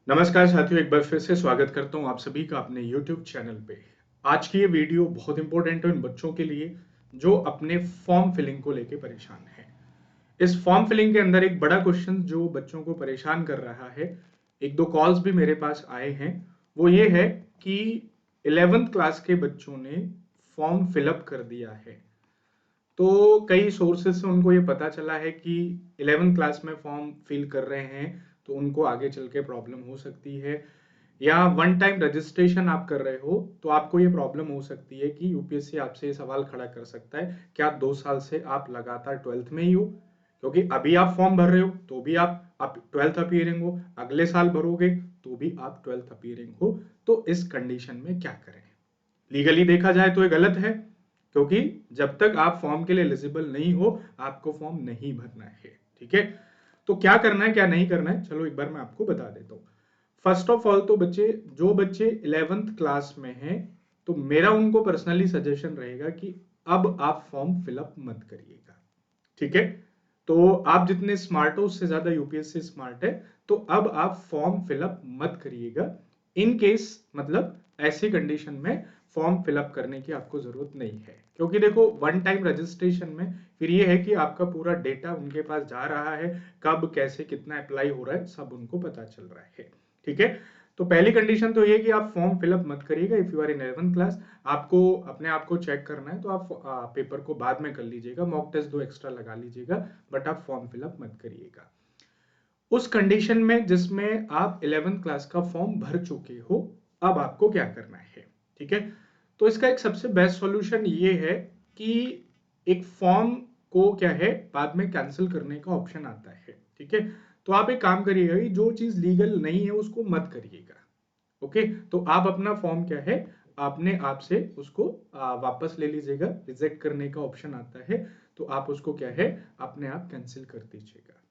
नमस्कार साथियों, एक बार फिर से स्वागत करता हूं आप सभी का अपने YouTube चैनल पे। आज की ये वीडियो बहुत इंपॉर्टेंट है उन बच्चों के लिए जो अपने फॉर्म फिलिंग को लेके परेशान हैं। इस फॉर्म फिलिंग के अंदर एक बड़ा क्वेश्चन जो बच्चों को परेशान कर रहा है, एक दो कॉल्स भी मेरे पास आए हैं, वो ये है कि 11th क्लास के बच्चों ने फॉर्म फिलअप कर दिया है। तो कई सोर्सेज से उनको ये पता चला है कि 11th क्लास में फॉर्म फिल कर रहे हैं तो उनको आगे चल के प्रॉब्लम हो सकती है, या वन टाइम रजिस्ट्रेशन आप कर रहे हो तो आपको ये प्रॉब्लम हो सकती है कि यूपीएससी आपसे ये सवाल खड़ा कर सकता है, क्या 2 साल से आप लगातार 12th में ही हो? क्योंकि अभी आप फॉर्म भर रहे हो तो भी आप 12th अपीयरिंग हो, अगले साल भरोगे तो भी आप 12th अपीयरिंग हो। तो इस कंडीशन में क्या करें? लीगली देखा जाए तो ये गलत है, क्योंकि जब तक आप फॉर्म के लिए एलिजिबल नहीं हो आपको फॉर्म नहीं भरना है। ठीक है, तो क्या करना है क्या नहीं करना है, चलो एक बार मैं आपको बता देता हूँ। फर्स्ट ऑफ ऑल तो जो बच्चे 11th क्लास में हैं, तो मेरा उनको पर्सनली सजेशन रहेगा कि अब आप फॉर्म फिलअप मत करिएगा। ठीक है, तो आप जितने स्मार्ट हो उससे ज्यादा यूपीएससी स्मार्ट है, तो अब आप फॉर्म फिलअप मत करिएगा। इन केस मतलब ऐसी कंडीशन में फॉर्म फिलअप करने की आपको जरूरत नहीं है, क्योंकि देखो वन टाइम रजिस्ट्रेशन में फिर ये है कि आपका पूरा डेटा उनके पास जा रहा है, कब कैसे कितना अप्लाई हो रहा है सब उनको पता चल रहा है। ठीक है, तो पहली कंडीशन तो ये कि आप फॉर्म फिलअप मत करिएगा if you are in 11th class. आपको अपने आप को चेक करना है तो आप पेपर को बाद में कर लीजिएगा, मॉक टेस्ट 2 एक्स्ट्रा लगा लीजिएगा, बट आप फॉर्म फिलअप मत करिएगा। उस कंडीशन में जिसमें आप 11th क्लास का फॉर्म भर चुके हो, अब आपको क्या करना है? ठीक है, तो इसका एक सबसे बेस्ट सॉल्यूशन ये है कि एक फॉर्म को क्या है बाद में कैंसिल करने का ऑप्शन आता है। ठीक है, तो आप एक काम करिएगा कि जो चीज लीगल नहीं है उसको मत करिएगा। ओके, तो आप अपना फॉर्म क्या है अपने आप से उसको वापस ले लीजिएगा, रिजेक्ट करने का ऑप्शन आता है, तो आप उसको क्या है अपने आप कैंसिल कर दीजिएगा।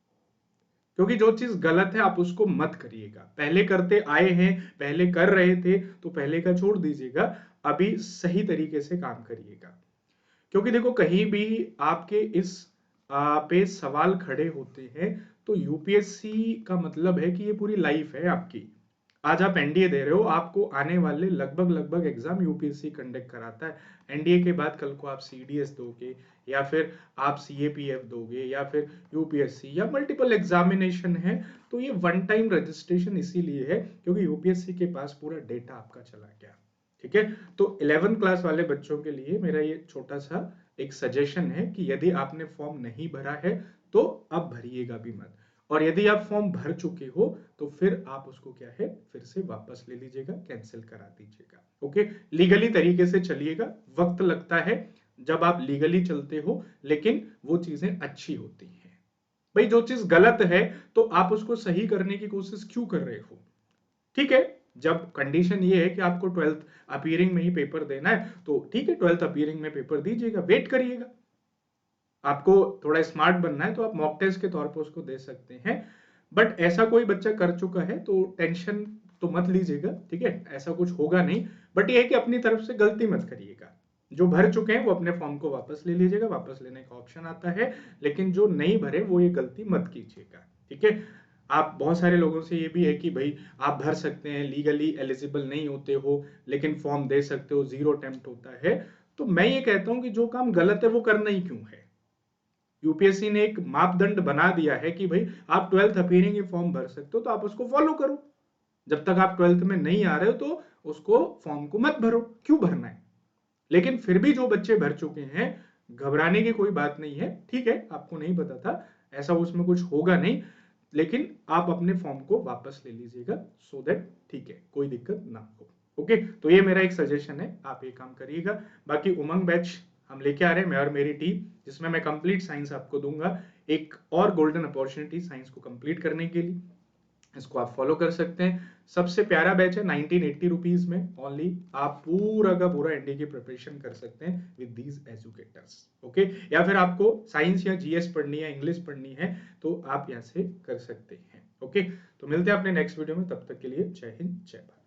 क्योंकि जो चीज गलत है आप उसको मत करिएगा। पहले करते आए हैं, पहले कर रहे थे तो पहले का छोड़ दीजिएगा, अभी सही तरीके से काम करिएगा। क्योंकि देखो कहीं भी आपके इस पे सवाल खड़े होते हैं तो यूपीएससी का मतलब है कि ये पूरी लाइफ है आपकी। आज आप एनडीए दे रहे हो, आपको आने वाले लगभग लगभग एग्जाम यूपीएससी कंडक्ट कराता है। एनडीए के बाद कल को आप सीडीएस दोगे, या फिर आप सीएपीएफ दोगे, या फिर यूपीएससी, या मल्टीपल एग्जामिनेशन है। तो ये वन टाइम रजिस्ट्रेशन इसीलिए है क्योंकि यूपीएससी के पास पूरा डेटा आपका चला गया। ठीक है, तो 11th क्लास वाले बच्चों के लिए मेरा ये छोटा सा एक सजेशन है कि यदि आपने फॉर्म नहीं भरा है तो अब भरिएगा भी मत, और यदि आप फॉर्म भर चुके हो तो फिर आप उसको क्या है फिर से वापस ले लीजिएगा, कैंसिल करा दीजिएगा। ओके, लीगली तरीके से चलिएगा। वक्त लगता है जब आप लीगली चलते हो, लेकिन वो चीजें अच्छी होती हैं। भाई जो चीज गलत है तो आप उसको सही करने की कोशिश क्यों कर रहे हो? ठीक है, जब कंडीशन ये है कि आपको 12th अपीयरिंग में ही पेपर देना है तो ठीक है, 12th अपीयरिंग में पेपर दीजिएगा, वेट करिएगा। आपको थोड़ा स्मार्ट बनना है तो आप मॉक टेस्ट के तौर पर उसको दे सकते हैं, बट ऐसा कोई बच्चा कर चुका है तो टेंशन तो मत लीजिएगा। ठीक है, ऐसा कुछ होगा नहीं, बट ये है कि अपनी तरफ से गलती मत करिएगा। जो भर चुके हैं वो अपने फॉर्म को वापस ले लीजिएगा, वापस लेने का ऑप्शन आता है, लेकिन जो नहीं भरे वो ये गलती मत कीजिएगा। ठीक है, आप बहुत सारे लोगों से ये भी है कि भाई आप भर सकते हैं, लीगली एलिजिबल नहीं होते हो लेकिन फॉर्म दे सकते हो, जीरो अटेम्प्ट होता है। तो मैं ये कहता हूं कि जो काम गलत है वो करना ही क्यों है? यूपीएससी ने एक मापदंड बना दिया है कि भाई आप 12th अपीयरिंग फॉर्म भर सकते हो तो आप उसको फॉलो करो। जब तक आप 12th में नहीं आ रहे हो तो उसको फॉर्म को मत भरो, क्यों भरना है? लेकिन फिर भी जो बच्चे भर चुके हैं, घबराने की कोई बात नहीं है। ठीक है, आपको नहीं पता था, ऐसा उसमें कुछ होगा नहीं, लेकिन आप अपने फॉर्म को वापस ले लीजिएगा सो दैट ठीक है कोई दिक्कत ना हो। ओके, तो ये मेरा एक सजेशन है, आप ये काम करिएगा। बाकी उमंग बैच हम लेके आ रहे हैं, मैं और मेरी टीम, जिसमें मैं कंप्लीट साइंस आपको दूंगा, एक और गोल्डन अपॉर्चुनिटी साइंस को कंप्लीट करने के लिए। इसको आप फॉलो कर सकते हैं। सबसे प्यारा बैच है 1980 रुपीज में ओनली, आप पूरा का पूरा एनडीए की प्रिपरेशन कर सकते हैं विद दीज एजुकेटर्स। ओके, या फिर आपको साइंस या जीएस पढ़नी है, इंग्लिश पढ़नी है, तो आप यहाँ से कर सकते हैं। ओके, तो मिलते हैं अपने नेक्स्ट वीडियो में, तब तक के लिए जय हिंद जय भारत।